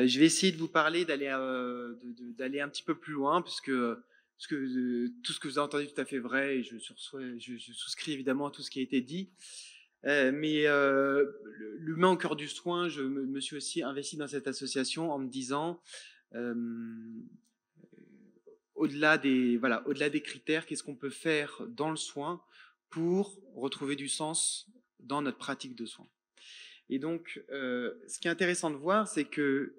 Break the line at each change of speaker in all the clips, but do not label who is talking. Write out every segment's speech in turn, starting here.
Je vais essayer de vous parler d'aller un petit peu plus loin, tout ce que vous avez entendu est tout à fait vrai, et je souscris évidemment à tout ce qui a été dit. L'humain au cœur du soin, me suis aussi investi dans cette association en me disant, euh, au-delà des critères, qu'est-ce qu'on peut faire dans le soin pour retrouver du sens dans notre pratique de soin. Et donc, ce qui est intéressant de voir, c'est que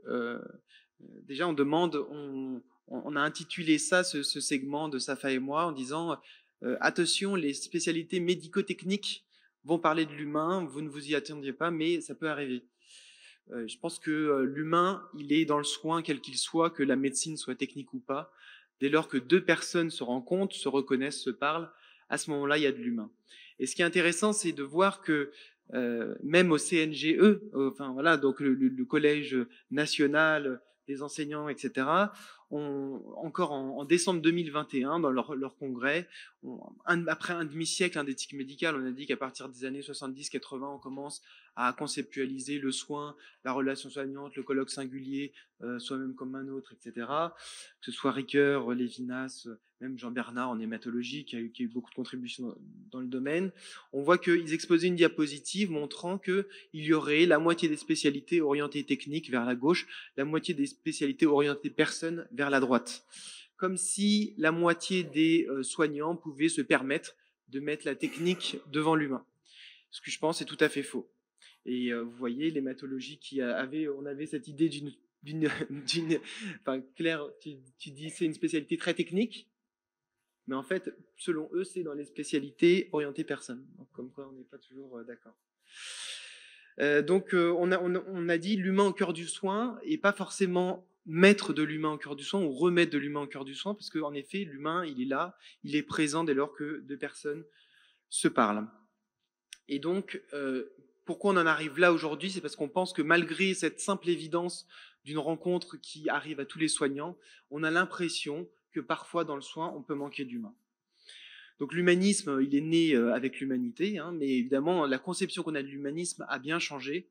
déjà, on a intitulé ce segment de Safa et moi, en disant attention, les spécialités médico-techniques vont parler de l'humain, vous ne vous y attendiez pas, mais ça peut arriver. Je pense que l'humain, il est dans le soin, quel qu'il soit, que la médecine soit technique ou pas. Dès lors que deux personnes se rencontrent, se reconnaissent, se parlent, à ce moment-là, il y a de l'humain. Et ce qui est intéressant, c'est de voir que même au CNGE, enfin voilà, donc le Collège national des enseignants, etc., encore en décembre 2021, dans leur congrès, après un demi-siècle d'éthique médicale, on a dit qu'à partir des années 70-80, on commence à conceptualiser le soin, la relation soignante, le colloque singulier, soi-même comme un autre, etc. Que ce soit Ricoeur, Lévinas, même Jean Bernard en hématologie, qui a eu beaucoup de contributions dans le domaine. On voit qu'ils exposaient une diapositive montrant qu'il y aurait la moitié des spécialités orientées techniques vers la gauche, la moitié des spécialités orientées personnes vers la droite. Comme si la moitié des soignants pouvaient se permettre de mettre la technique devant l'humain. Ce que je pense est tout à fait faux. Et vous voyez, l'hématologie on avait cette idée enfin, Claire, tu dis c'est une spécialité très technique, mais en fait, selon eux, c'est dans les spécialités orientées personnes. Donc, comme quoi, on n'est pas toujours d'accord. On a dit l'humain au cœur du soin et pas forcément mettre de l'humain au cœur du soin ou remettre de l'humain au cœur du soin, parce qu'en effet, l'humain, il est là, il est présent dès lors que deux personnes se parlent. Et donc, pourquoi on en arrive là aujourd'hui? C'est parce qu'on pense que malgré cette simple évidence d'une rencontre qui arrive à tous les soignants, on a l'impression que parfois dans le soin, on peut manquer d'humain. Donc l'humanisme, il est né avec l'humanité, hein, mais évidemment, la conception qu'on a de l'humanisme a bien changé.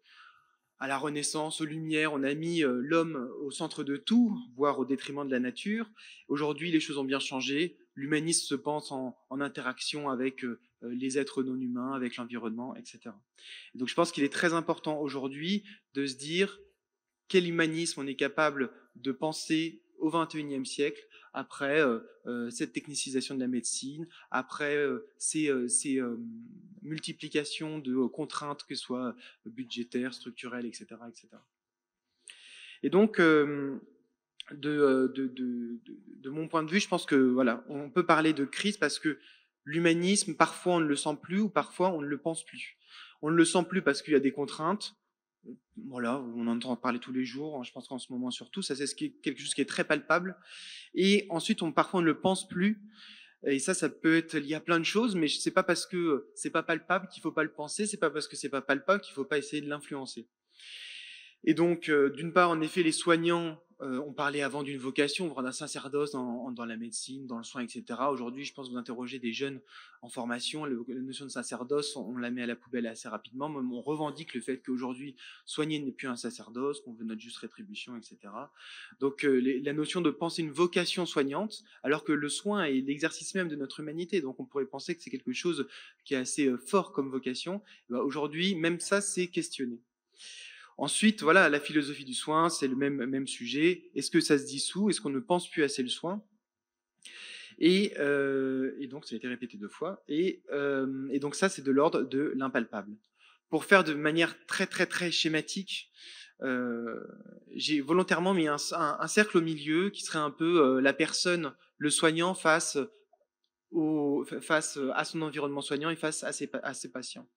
À la Renaissance, aux Lumières, on a mis l'homme au centre de tout, voire au détriment de la nature. Aujourd'hui, les choses ont bien changé. L'humanisme se pense en interaction avec les êtres non humains, avec l'environnement, etc. Et donc je pense qu'il est très important aujourd'hui de se dire quel humanisme on est capable de penser au XXIe siècle, après cette technicisation de la médecine, après ces multiplications de contraintes, que ce soit budgétaires, structurelles, etc. etc. Et donc, de mon point de vue, je pense que voilà, on peut parler de crise parce que l'humanisme, parfois on ne le sent plus ou parfois on ne le pense plus. On ne le sent plus parce qu'il y a des contraintes. Voilà, on en entend parler tous les jours, je pense qu'en ce moment surtout, ça c'est quelque chose qui est très palpable. Et ensuite, parfois on ne le pense plus. Et ça peut être lié à plein de choses, mais c'est pas parce que c'est pas palpable qu'il faut pas le penser, c'est pas parce que c'est pas palpable qu'il faut pas essayer de l'influencer. Et donc, d'une part, en effet, les soignants, on parlait avant d'une vocation, voire d'un sacerdoce dans la médecine, dans le soin, etc. Aujourd'hui, je pense que vous interrogez des jeunes en formation, la notion de sacerdoce, on la met à la poubelle assez rapidement. Même on revendique le fait qu'aujourd'hui, soigner n'est plus un sacerdoce, qu'on veut notre juste rétribution, etc. Donc, la notion de penser une vocation soignante, alors que le soin est l'exercice même de notre humanité. Donc, on pourrait penser que c'est quelque chose qui est assez fort comme vocation. Aujourd'hui, même ça, c'est questionné. Ensuite, voilà, la philosophie du soin, c'est le même sujet. Est-ce que ça se dissout? Est-ce qu'on ne pense plus assez le soin? Et donc, ça a été répété 2 fois. Et donc, ça, c'est de l'ordre de l'impalpable. Pour faire de manière très, très, très schématique, j'ai volontairement mis un cercle au milieu qui serait un peu la personne, le soignant, face à son environnement soignant et face à ses patients.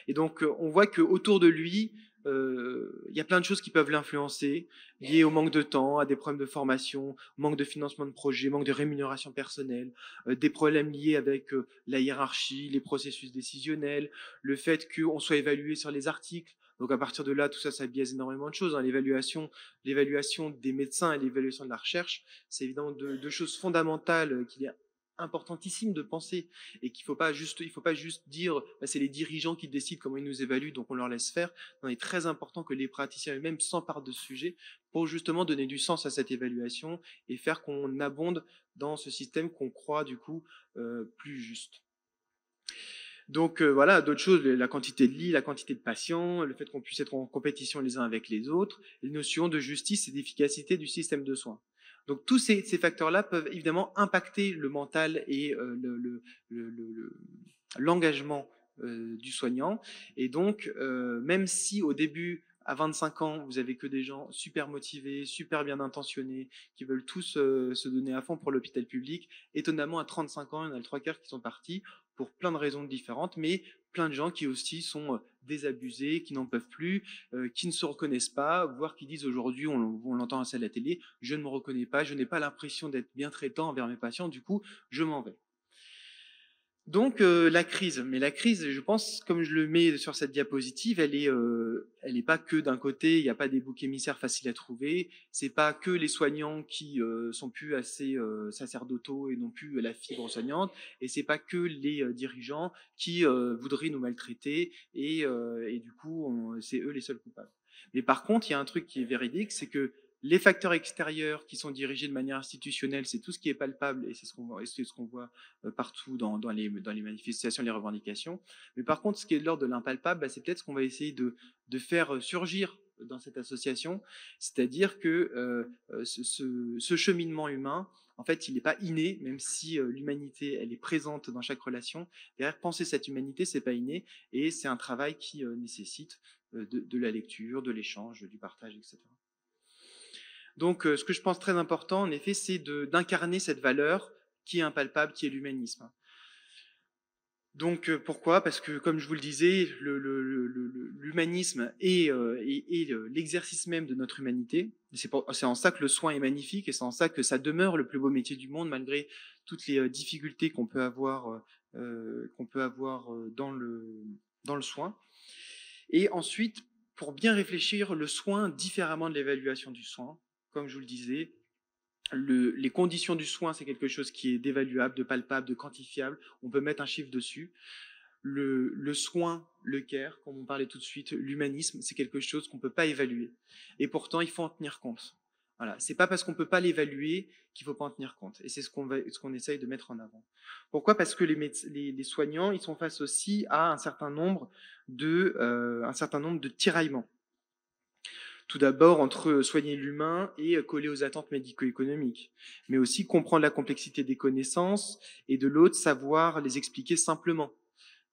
Et donc, on voit qu'autour de lui, il y a plein de choses qui peuvent l'influencer, liées au manque de temps, à des problèmes de formation, manque de financement de projet, manque de rémunération personnelle, des problèmes liés avec la hiérarchie, les processus décisionnels, le fait qu'on soit évalué sur les articles. Donc à partir de là, tout ça, ça biaise énormément de choses. Hein. L'évaluation des médecins et l'évaluation de la recherche, c'est évidemment deux choses fondamentales qu'il est importantissime de penser et qu'il il faut pas juste dire bah, c'est les dirigeants qui décident comment ils nous évaluent, donc on leur laisse faire. Non, il est très important que les praticiens eux-mêmes s'emparent de ce sujet pour justement donner du sens à cette évaluation et faire qu'on abonde dans ce système qu'on croit du coup plus juste. Donc voilà, d'autres choses, la quantité de lits, la quantité de patients, le fait qu'on puisse être en compétition les uns avec les autres, les notions de justice et d'efficacité du système de soins. Donc tous ces facteurs-là peuvent évidemment impacter le mental et l'engagement du soignant. Et donc, même si au début, à 25 ans, vous avez que des gens super motivés, super bien intentionnés, qui veulent tous se donner à fond pour l'hôpital public, étonnamment, à 35 ans, il y en a le trois quarts qui sont partis pour plein de raisons différentes, mais plein de gens qui aussi sont désabusés, qui n'en peuvent plus, qui ne se reconnaissent pas, voire qui disent aujourd'hui, on l'entend assez à la télé, je ne me reconnais pas, je n'ai pas l'impression d'être bien traitant envers mes patients, du coup, je m'en vais. Donc la crise, mais la crise, je pense, comme je le mets sur cette diapositive, elle est pas que d'un côté, il n'y a pas des boucs émissaires faciles à trouver, c'est pas que les soignants qui sont plus assez sacerdotaux et non plus la fibre soignante, et c'est pas que les dirigeants qui voudraient nous maltraiter et du coup c'est eux les seuls coupables. Mais par contre, il y a un truc qui est véridique, c'est que les facteurs extérieurs qui sont dirigés de manière institutionnelle, c'est tout ce qui est palpable et c'est ce qu'on voit partout dans les manifestations, les revendications. Mais par contre, ce qui est de l'ordre de l'impalpable, bah, c'est peut-être ce qu'on va essayer de faire surgir dans cette association, c'est-à-dire que ce cheminement humain, en fait, il n'est pas inné, même si l'humanité, elle est présente dans chaque relation. Derrière, penser cette humanité, c'est pas inné, et c'est un travail qui nécessite de la lecture, de l'échange, du partage, etc. Donc, ce que je pense très important, en effet, c'est d'incarner cette valeur qui est impalpable, qui est l'humanisme. Donc, pourquoi? Parce que, comme je vous le disais, l'humanisme est l'exercice même de notre humanité. C'est en ça que le soin est magnifique et c'est en ça que ça demeure le plus beau métier du monde, malgré toutes les difficultés qu'on peut avoir, dans le soin. Et ensuite, pour bien réfléchir le soin différemment de l'évaluation du soin, comme je vous le disais, les conditions du soin, c'est quelque chose qui est d'évaluable, de palpable, de quantifiable. On peut mettre un chiffre dessus. Le soin, le care, comme on parlait tout de suite, l'humanisme, c'est quelque chose qu'on ne peut pas évaluer. Et pourtant, il faut en tenir compte. Voilà. C'est pas parce qu'on ne peut pas l'évaluer qu'il ne faut pas en tenir compte. Et c'est ce qu'on essaye de mettre en avant. Pourquoi? Parce que les soignants, ils sont face aussi à un certain nombre de tiraillements. Tout d'abord entre soigner l'humain et coller aux attentes médico-économiques, mais aussi comprendre la complexité des connaissances et de l'autre, savoir les expliquer simplement.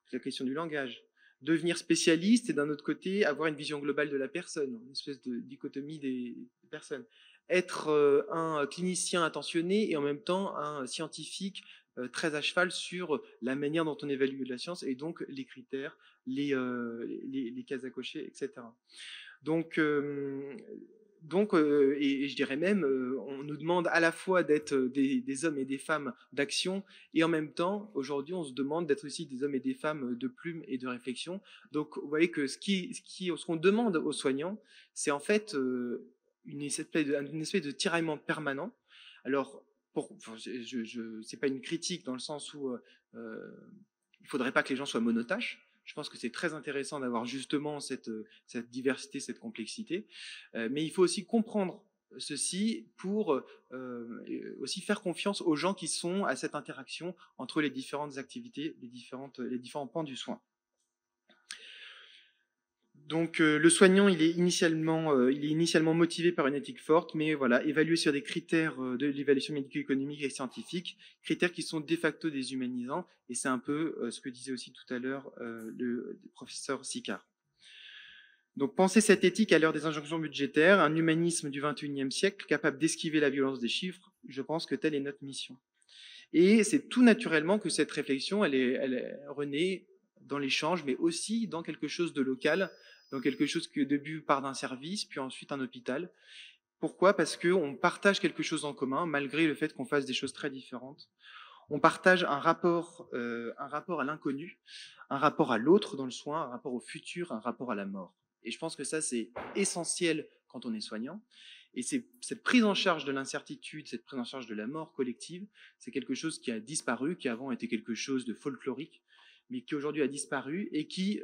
C'est la question du langage. Devenir spécialiste et d'un autre côté, avoir une vision globale de la personne, une espèce de dichotomie des personnes. Être un clinicien attentionné et en même temps un scientifique très à cheval sur la manière dont on évalue la science et donc les critères, les cases à cocher, etc. Donc, et je dirais même, on nous demande à la fois d'être des hommes et des femmes d'action, et en même temps, aujourd'hui, on se demande d'être aussi des hommes et des femmes de plume et de réflexion. Donc, vous voyez que ce qu'on demande aux soignants, c'est en fait une espèce de tiraillement permanent. Alors, c'est pas une critique dans le sens où il faudrait pas que les gens soient monotaches. Je pense que c'est très intéressant d'avoir justement cette diversité, cette complexité. Mais il faut aussi comprendre ceci pour aussi faire confiance aux gens qui sont à cette interaction entre les différentes activités, les différents pans du soin. Donc le soignant, il est initialement motivé par une éthique forte, mais voilà, évalué sur des critères de l'évaluation médico-économique et scientifique, critères qui sont de facto déshumanisants, et c'est un peu ce que disait aussi tout à l'heure le professeur Sicard. Donc penser cette éthique à l'heure des injonctions budgétaires, un humanisme du XXIe siècle capable d'esquiver la violence des chiffres, je pense que telle est notre mission. Et c'est tout naturellement que cette réflexion, elle est renée dans l'échange, mais aussi dans quelque chose de local, dans quelque chose qui au début part d'un service, puis ensuite un hôpital. Pourquoi? Parce qu'on partage quelque chose en commun, malgré le fait qu'on fasse des choses très différentes. On partage un rapport à l'inconnu, un rapport à l'autre dans le soin, un rapport au futur, un rapport à la mort. Et je pense que ça, c'est essentiel quand on est soignant. Et cette prise en charge de l'incertitude, cette prise en charge de la mort collective, c'est quelque chose qui a disparu, qui avant était quelque chose de folklorique, mais qui aujourd'hui a disparu et qui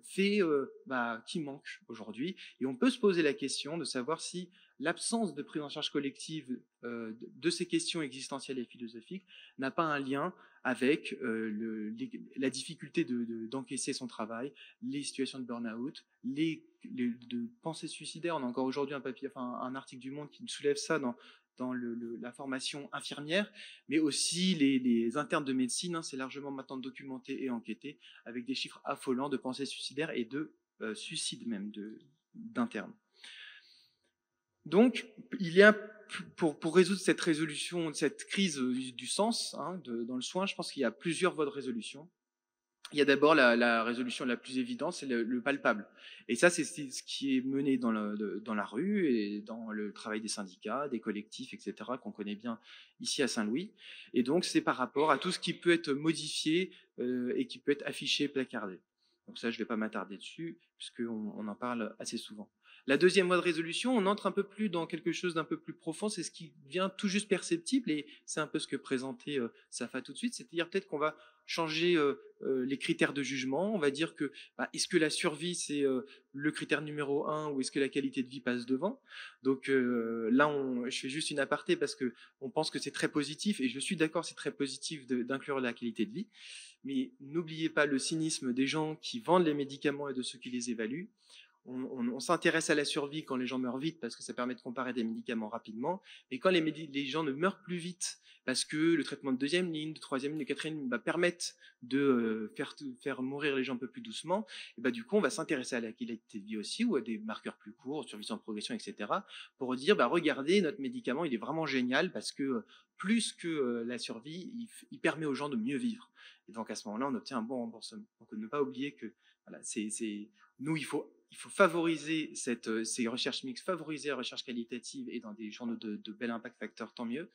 qui manque aujourd'hui. Et on peut se poser la question de savoir si l'absence de prise en charge collective de ces questions existentielles et philosophiques n'a pas un lien avec la difficulté d'encaisser son travail, les situations de burn-out, de pensées suicidaires. On a encore aujourd'hui un article du Monde qui soulève ça dans la formation infirmière, mais aussi les internes de médecine, hein, c'est largement maintenant documenté et enquêté, avec des chiffres affolants de pensées suicidaires et de suicides même d'internes. Donc, il y a, pour résoudre cette crise du sens hein, dans le soin, je pense qu'il y a plusieurs voies de résolution. Il y a d'abord la résolution la plus évidente, c'est le palpable. Et ça, c'est ce qui est mené dans la rue et dans le travail des syndicats, des collectifs, etc., qu'on connaît bien ici à Saint-Louis. Et donc, c'est par rapport à tout ce qui peut être modifié et qui peut être affiché, placardé. Donc ça, je ne vais pas m'attarder dessus, puisqu'on en parle assez souvent. La deuxième voie de résolution, on entre un peu plus dans quelque chose d'un peu plus profond, c'est ce qui vient tout juste perceptible, et c'est un peu ce que présentait Safa tout de suite, c'est-à-dire peut-être qu'on va changer les critères de jugement, on va dire que est-ce que la survie c'est le critère numéro 1 ou est-ce que la qualité de vie passe devant. Donc là, je fais juste une aparté parce qu'on pense que c'est très positif, et je suis d'accord, c'est très positif d'inclure la qualité de vie, mais n'oubliez pas le cynisme des gens qui vendent les médicaments et de ceux qui les évaluent. On s'intéresse à la survie quand les gens meurent vite parce que ça permet de comparer des médicaments rapidement, et quand les gens ne meurent plus vite parce que le traitement de deuxième ligne, de troisième ligne, de quatrième ligne permettent de faire mourir les gens un peu plus doucement, et du coup on va s'intéresser à la qualité de vie aussi, ou à des marqueurs plus courts, survie sans progression, etc., pour dire regardez, notre médicament il est vraiment génial parce que plus que la survie, il permet aux gens de mieux vivre. Et donc à ce moment-là, on obtient un bon remboursement. Donc ne pas oublier que voilà, nous, il faut favoriser ces recherches mixtes, favoriser la recherche qualitative, et dans des journaux de bel impact factor, tant mieux,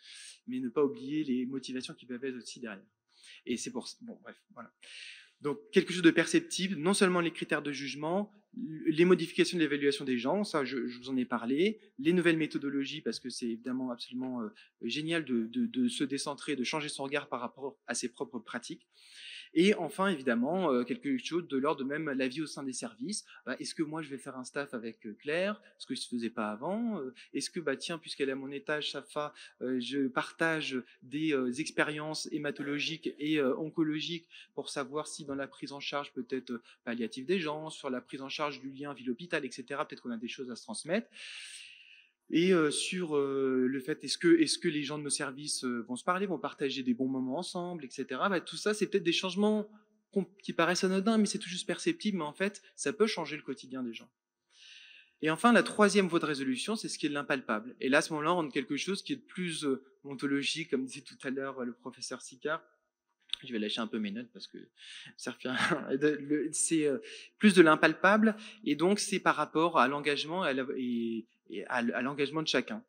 mais ne pas oublier les motivations qui peuvent être aussi derrière. Et c'est pour ça. Bon, bref, voilà. Donc, quelque chose de perceptible, non seulement les critères de jugement, les modifications de l'évaluation des gens, ça je vous en ai parlé, les nouvelles méthodologies, parce que c'est évidemment absolument génial de se décentrer, de changer son regard par rapport à ses propres pratiques. Et enfin, évidemment, quelque chose de l'ordre de même la vie au sein des services. Est-ce que moi, je vais faire un staff avec Claire, ce que je ne faisais pas avant? Est-ce que, tiens, puisqu'elle est à mon étage, Safa, je partage des expériences hématologiques et oncologiques pour savoir si dans la prise en charge peut-être palliative des gens, sur la prise en charge du lien ville-hôpital, etc., peut-être qu'on a des choses à se transmettre. Et sur le fait, est-ce que les gens de nos services vont se parler, vont partager des bons moments ensemble, etc. Tout ça, c'est peut-être des changements qui paraissent anodins, mais c'est tout juste perceptible, mais en fait, ça peut changer le quotidien des gens. Et enfin, la troisième voie de résolution, c'est ce qui est de l'impalpable. Et là, à ce moment-là, on rentre quelque chose qui est de plus ontologique, comme disait tout à l'heure le professeur Sicard. Je vais lâcher un peu mes notes parce que ça c'est plus de l'impalpable, et donc c'est par rapport à l'engagement et à l'engagement de chacun,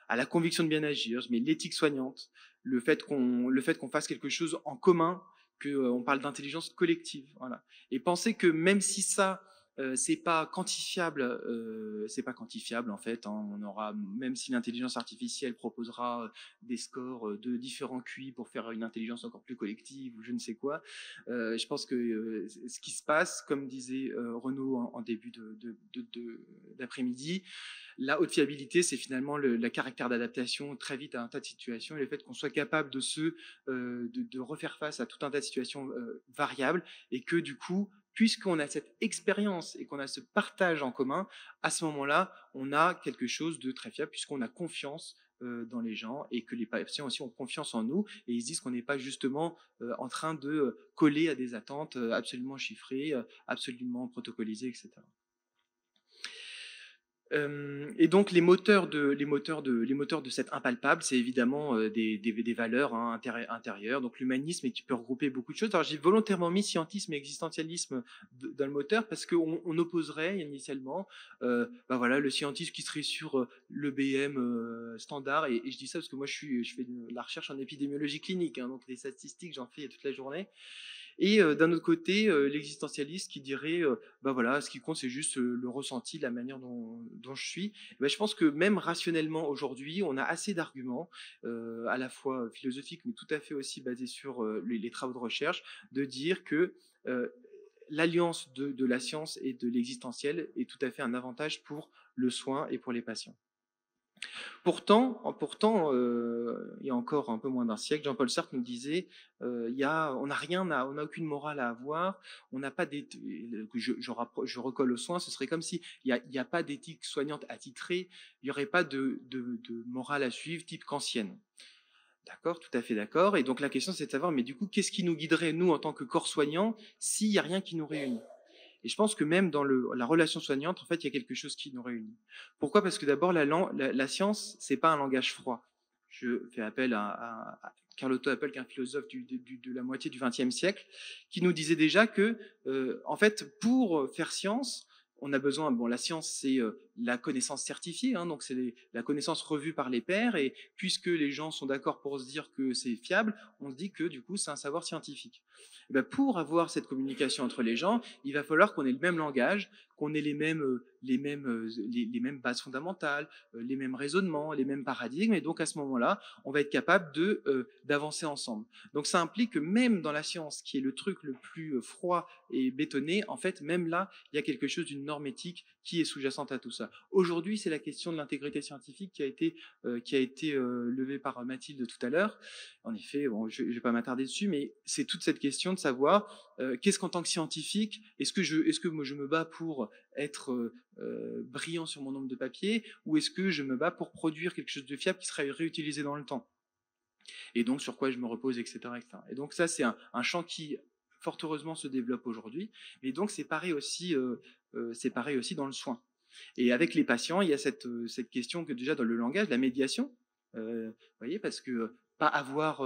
à la conviction de bien agir, mais l'éthique soignante, le fait qu'on fasse quelque chose en commun, qu'on parle d'intelligence collective, voilà. Et penser que même si ça c'est pas quantifiable en fait, hein. On aura, même si l'intelligence artificielle proposera des scores de différents QI pour faire une intelligence encore plus collective ou je ne sais quoi, je pense que ce qui se passe, comme disait Renaud en début d'après-midi, la haute fiabilité, c'est finalement le caractère d'adaptation très vite à un tas de situations, et le fait qu'on soit capable de refaire face à tout un tas de situations variables, et que du coup, puisqu'on a cette expérience et qu'on a ce partage en commun, à ce moment-là, on a quelque chose de très fiable, puisqu'on a confiance dans les gens, et que les patients aussi ont confiance en nous, et ils se disent qu'on n'est pas justement en train de coller à des attentes absolument chiffrées, absolument protocolisées, etc. Et donc les moteurs de cet impalpable, c'est évidemment des valeurs intérieures, donc l'humanisme, et qui peut regrouper beaucoup de choses. Alors j'ai volontairement mis scientisme et existentialisme dans le moteur parce qu'on opposerait initialement voilà, le scientisme qui serait sur le BM standard, et je dis ça parce que moi je fais de la recherche en épidémiologie clinique, hein, donc les statistiques j'en fais toute la journée. Et d'un autre côté, l'existentialiste qui dirait, bah voilà, ce qui compte, c'est juste le ressenti, la manière dont je suis. Ben, je pense que même rationnellement aujourd'hui, on a assez d'arguments, à la fois philosophiques, mais tout à fait aussi basés sur les travaux de recherche, de dire que l'alliance de la science et de l'existentiel est tout à fait un avantage pour le soin et pour les patients. Pourtant, il y a encore un peu moins d'un siècle, Jean-Paul Sartre nous disait, on n'a aucune morale à avoir, on n'a pas je recolle au soin, ce serait comme si il y a pas d'éthique soignante attitrée, il n'y aurait pas de morale à suivre type kantienne. D'accord, tout à fait d'accord. Et donc la question c'est de savoir, mais du coup, qu'est-ce qui nous guiderait, nous, en tant que corps soignant, s'il n'y a rien qui nous réunit? Et je pense que même dans la relation soignante, en fait, il y a quelque chose qui nous réunit. Pourquoi? Parce que d'abord, la science, c'est pas un langage froid. Je fais appel à Carlotto Appel, qui est un philosophe de la moitié du XXe siècle, qui nous disait déjà que, en fait, pour faire science, on a besoin, bon, la science, c'est la connaissance certifiée, hein, donc c'est la connaissance revue par les pairs, et puisque les gens sont d'accord pour se dire que c'est fiable, on se dit que du coup, c'est un savoir scientifique. Et bien, pour avoir cette communication entre les gens, il va falloir qu'on ait le même langage, qu'on ait les mêmes bases fondamentales, les mêmes raisonnements, les mêmes paradigmes, et donc à ce moment-là, on va être capable d'avancer ensemble. Donc ça implique que même dans la science, qui est le truc le plus froid et bétonné, en fait, même là, il y a quelque chose d'une norme éthique qui est sous-jacente à tout ça. Aujourd'hui, c'est la question de l'intégrité scientifique qui a été levée par Mathilde tout à l'heure. En effet, bon, je ne vais pas m'attarder dessus, mais c'est toute cette question de savoir qu'est-ce qu'en tant que scientifique, est-ce que moi je me bats pour être brillant sur mon nombre de papiers, ou est-ce que je me bats pour produire quelque chose de fiable qui sera réutilisé dans le temps? Et donc sur quoi je me repose, etc. etc. Et donc ça, c'est un champ qui, fort heureusement, se développe aujourd'hui. Mais donc c'est pareil aussi dans le soin. Et avec les patients, il y a cette question que déjà dans le langage, la médiation, vous voyez, parce que pas avoir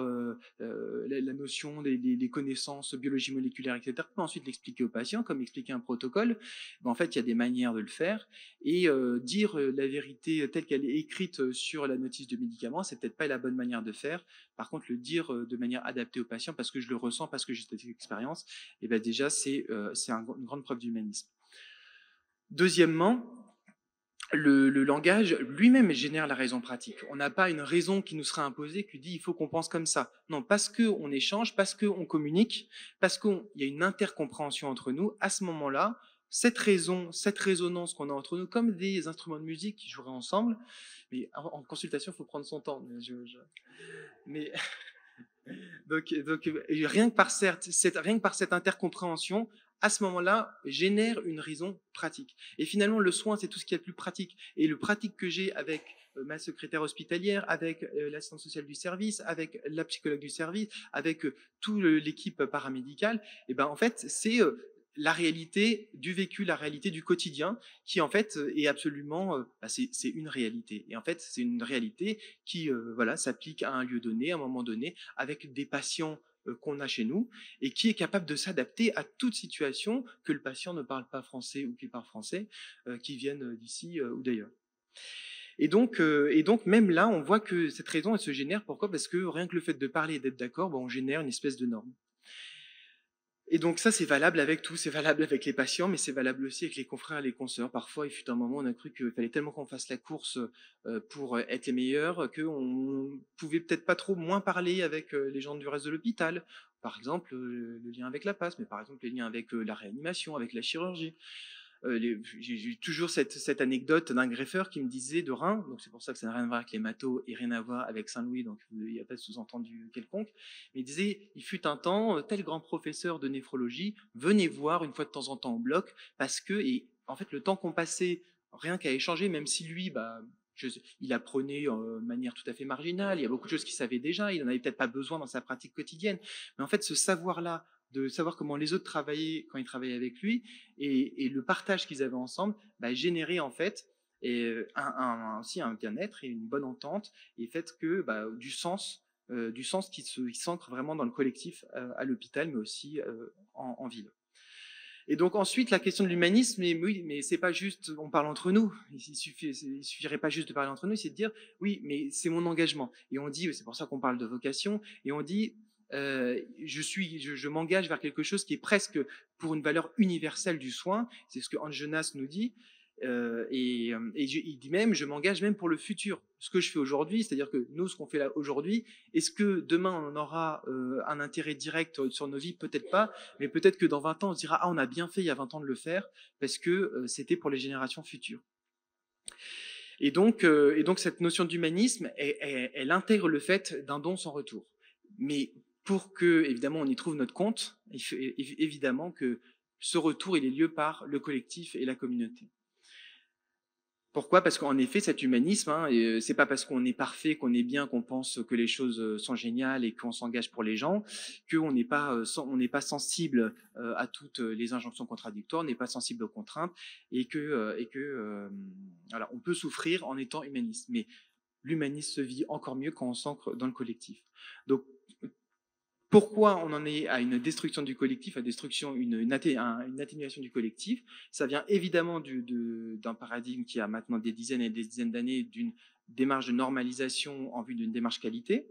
la notion des connaissances biologie moléculaire, etc., peut ensuite l'expliquer au patient, comme expliquer un protocole. Ben, en fait, il y a des manières de le faire. Et dire la vérité telle qu'elle est écrite sur la notice de médicament, c'est peut-être pas la bonne manière de faire. Par contre, le dire de manière adaptée au patient, parce que je le ressens, parce que j'ai cette expérience, et ben déjà, c'est une grande preuve d'humanisme. Deuxièmement, le langage lui-même génère la raison pratique. On n'a pas une raison qui nous sera imposée qui dit il faut qu'on pense comme ça. Non, parce qu'on échange, parce qu'on communique, parce qu'il y a une intercompréhension entre nous, à ce moment-là, cette résonance qu'on a entre nous, comme des instruments de musique qui joueraient ensemble, mais en consultation, il faut prendre son temps. Mais donc, rien que par cette intercompréhension, à ce moment-là, génère une raison pratique. Et finalement, le soin, c'est tout ce qui est le plus pratique. Et le pratique que j'ai avec ma secrétaire hospitalière, avec l'assistante sociale du service, avec la psychologue du service, avec toute l'équipe paramédicale, et ben en fait, c'est la réalité du vécu, la réalité du quotidien, qui en fait est absolument, c'est une réalité. Et en fait, c'est une réalité qui voilà, s'applique à un lieu donné, à un moment donné, avec des patients qu'on a chez nous, et qui est capable de s'adapter à toute situation, que le patient ne parle pas français ou qu'il parle français, qu'il vienne d'ici ou d'ailleurs. Et donc, même là, on voit que cette raison, elle se génère. Pourquoi? Parce que rien que le fait de parler et d'être d'accord, on génère une espèce de norme. Et donc ça, c'est valable avec tout, c'est valable avec les patients, mais c'est valable aussi avec les confrères et les consoeurs. Parfois, il fut un moment, on a cru qu'il fallait tellement qu'on fasse la course pour être les meilleurs, qu'on pouvait peut-être pas trop moins parler avec les gens du reste de l'hôpital. Par exemple, le lien avec la passe, mais par exemple les liens avec la réanimation, avec la chirurgie. J'ai toujours cette anecdote d'un greffeur qui me disait de Reims, donc c'est pour ça que ça n'a rien à voir avec les matos et rien à voir avec Saint-Louis, donc il n'y a pas de sous-entendu quelconque, mais il disait, il fut un temps, tel grand professeur de néphrologie venait voir une fois de temps en temps au bloc, parce que, et en fait, le temps qu'on passait, rien qu'à échanger, même si lui, il apprenait de manière tout à fait marginale, il y a beaucoup de choses qu'il savait déjà, il n'en avait peut-être pas besoin dans sa pratique quotidienne, mais en fait, ce savoir-là, de savoir comment les autres travaillaient quand ils travaillaient avec lui, et le partage qu'ils avaient ensemble générait en fait aussi un bien-être et une bonne entente, et fait que du sens qui s'ancre vraiment dans le collectif à l'hôpital, mais aussi en ville. Et donc ensuite, la question de l'humanisme, mais oui, mais c'est pas juste, on parle entre nous. Il suffirait pas juste de parler entre nous, c'est de dire, oui, mais c'est mon engagement. Et on dit, c'est pour ça qu'on parle de vocation, et on dit, je m'engage vers quelque chose qui est presque pour une valeur universelle du soin. C'est ce que Hans Jonas nous dit. Il dit même, je m'engage même pour le futur. Ce que je fais aujourd'hui, c'est-à-dire que nous, ce qu'on fait là aujourd'hui, est-ce que demain on en aura un intérêt direct sur nos vies? Peut-être pas, mais peut-être que dans 20 ans, on se dira, ah, on a bien fait il y a 20 ans de le faire, parce que c'était pour les générations futures. Et donc cette notion d'humanisme, elle intègre le fait d'un don sans retour. Mais pour que, évidemment, on y trouve notre compte, il faut évidemment que ce retour, il ait lieu par le collectif et la communauté. Pourquoi? Parce qu'en effet, cet humanisme, c'est pas parce qu'on est parfait, qu'on est bien, qu'on pense que les choses sont géniales et qu'on s'engage pour les gens, qu'on n'est pas sensible à toutes les injonctions contradictoires, on n'est pas sensible aux contraintes, et voilà, on peut souffrir en étant humaniste. Mais l'humanisme se vit encore mieux quand on s'ancre dans le collectif. Donc, pourquoi on en est à une destruction du collectif, à une atténuation du collectif? Ça vient évidemment d'un paradigme qui a maintenant des dizaines et des dizaines d'années, d'une démarche de normalisation en vue d'une démarche qualité.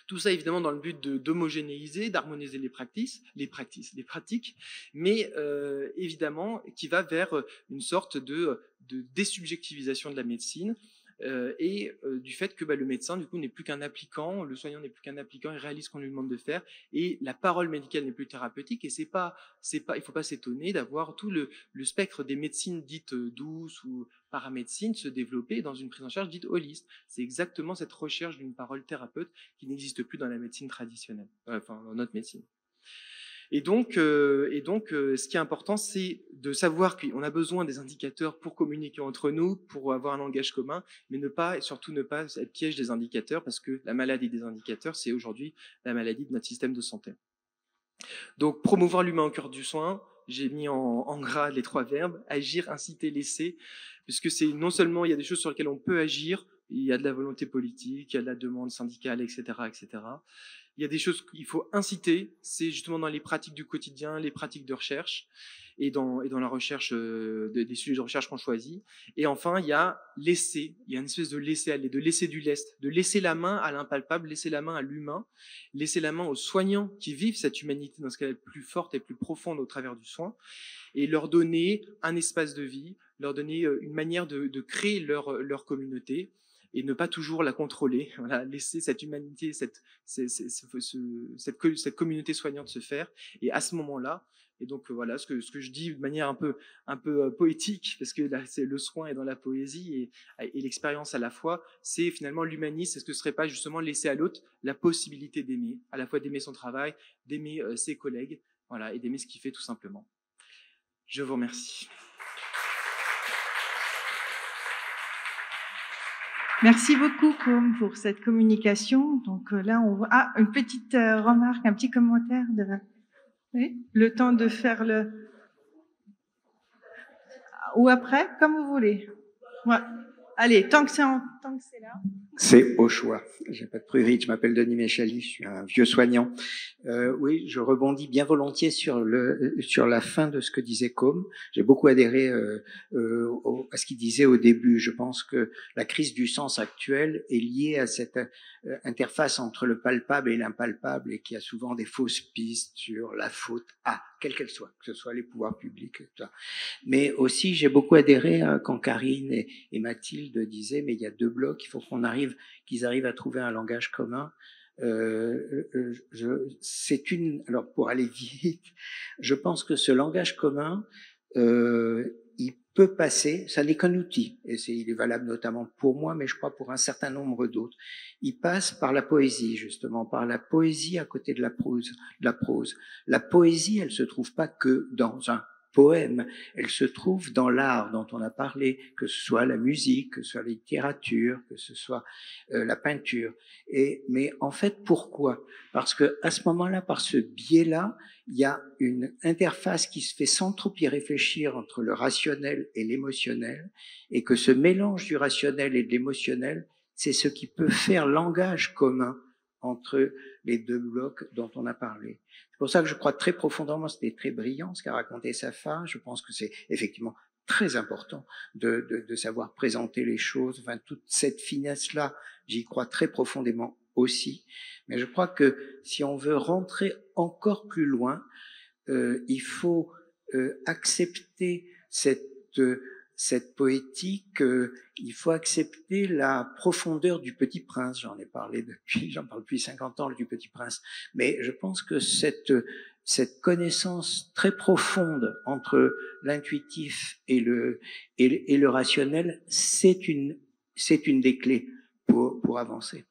Tout ça évidemment dans le but d'homogénéiser, d'harmoniser les pratiques, mais évidemment qui va vers une sorte de désubjectivisation de la médecine. Du fait que le médecin, du coup, n'est plus qu'un applicant, le soignant n'est plus qu'un applicant, il réalise ce qu'on lui demande de faire, et la parole médicale n'est plus thérapeutique, et il ne faut pas s'étonner d'avoir tout le spectre des médecines dites douces ou paramédecine se développer dans une prise en charge dite holiste. C'est exactement cette recherche d'une parole thérapeute qui n'existe plus dans la médecine traditionnelle, enfin dans notre médecine. Et donc, ce qui est important, c'est de savoir qu'on a besoin des indicateurs pour communiquer entre nous, pour avoir un langage commun, mais surtout ne pas être piège des indicateurs, parce que la maladie des indicateurs, c'est aujourd'hui la maladie de notre système de santé. Donc, promouvoir l'humain au cœur du soin, j'ai mis en gras les 3 verbes, agir, inciter, laisser, puisque c'est non seulement il y a des choses sur lesquelles on peut agir, il y a de la volonté politique, il y a de la demande syndicale, etc., etc. Il y a des choses qu'il faut inciter, c'est justement dans les pratiques du quotidien, les pratiques de recherche et dans la recherche des sujets de recherche qu'on choisit. Et enfin, il y a laisser, il y a une espèce de laisser aller, de laisser du lest, de laisser la main à l'impalpable, laisser la main à l'humain, laisser la main aux soignants qui vivent cette humanité dans ce qu'elle est plus forte et plus profonde au travers du soin, et leur donner un espace de vie, leur donner une manière de créer leur communauté, et ne pas toujours la contrôler, voilà, laisser cette humanité, cette communauté soignante se faire. Et à ce moment-là, et donc voilà ce que je dis de manière un peu poétique, parce que là, le soin est dans la poésie et l'expérience à la fois, c'est finalement l'humanisme. Est-ce que ce serait pas justement laisser à l'autre la possibilité d'aimer, à la fois d'aimer son travail, d'aimer ses collègues, voilà, et d'aimer ce qu'il fait tout simplement. Je vous remercie.
Merci beaucoup, Com, pour cette communication. Donc là, on voit une petite remarque, un petit commentaire de oui, le temps de faire le ou après, comme vous voulez. Ouais. Allez, tant que c'est là.
C'est au choix. J'ai pas de pruderie. Je m'appelle Denis Méchali, je suis un vieux soignant. Oui, je rebondis bien volontiers sur la fin de ce que disait Com. J'ai beaucoup adhéré à ce qu'il disait au début. Je pense que la crise du sens actuelle est liée à cette interface entre le palpable et l'impalpable, et qui a souvent des fausses pistes sur la faute quelle qu'elle soit, que ce soit les pouvoirs publics, tout ça. Mais aussi, j'ai beaucoup adhéré quand Karine et Mathilde disaient, mais il y a 2 blocs, il faut qu'ils arrivent à trouver un langage commun. Alors pour aller vite, je pense que ce langage commun, il peut passer, ça n'est qu'un outil, et il est valable notamment pour moi, mais je crois pour un certain nombre d'autres. Il passe par la poésie, justement, par la poésie à côté de la prose. La poésie, elle se trouve pas que dans un poème, elle se trouve dans l'art dont on a parlé, que ce soit la musique, que ce soit la littérature, que ce soit la peinture. Mais en fait, pourquoi? Parce que à ce moment-là, par ce biais-là, il y a une interface qui se fait sans trop y réfléchir entre le rationnel et l'émotionnel, et que ce mélange du rationnel et de l'émotionnel, c'est ce qui peut faire langage commun entre les 2 blocs dont on a parlé. C'est pour ça que je crois très profondément, c'était très brillant ce qu'a raconté Safa. Je pense que c'est effectivement très important de savoir présenter les choses. Enfin, toute cette finesse-là, j'y crois très profondément aussi. Mais je crois que si on veut rentrer encore plus loin, il faut accepter cette poétique, il faut accepter la profondeur du Petit Prince. J'en parle depuis 50 ans du Petit Prince. Mais je pense que cette connaissance très profonde entre l'intuitif et le rationnel, c'est une des clés pour avancer.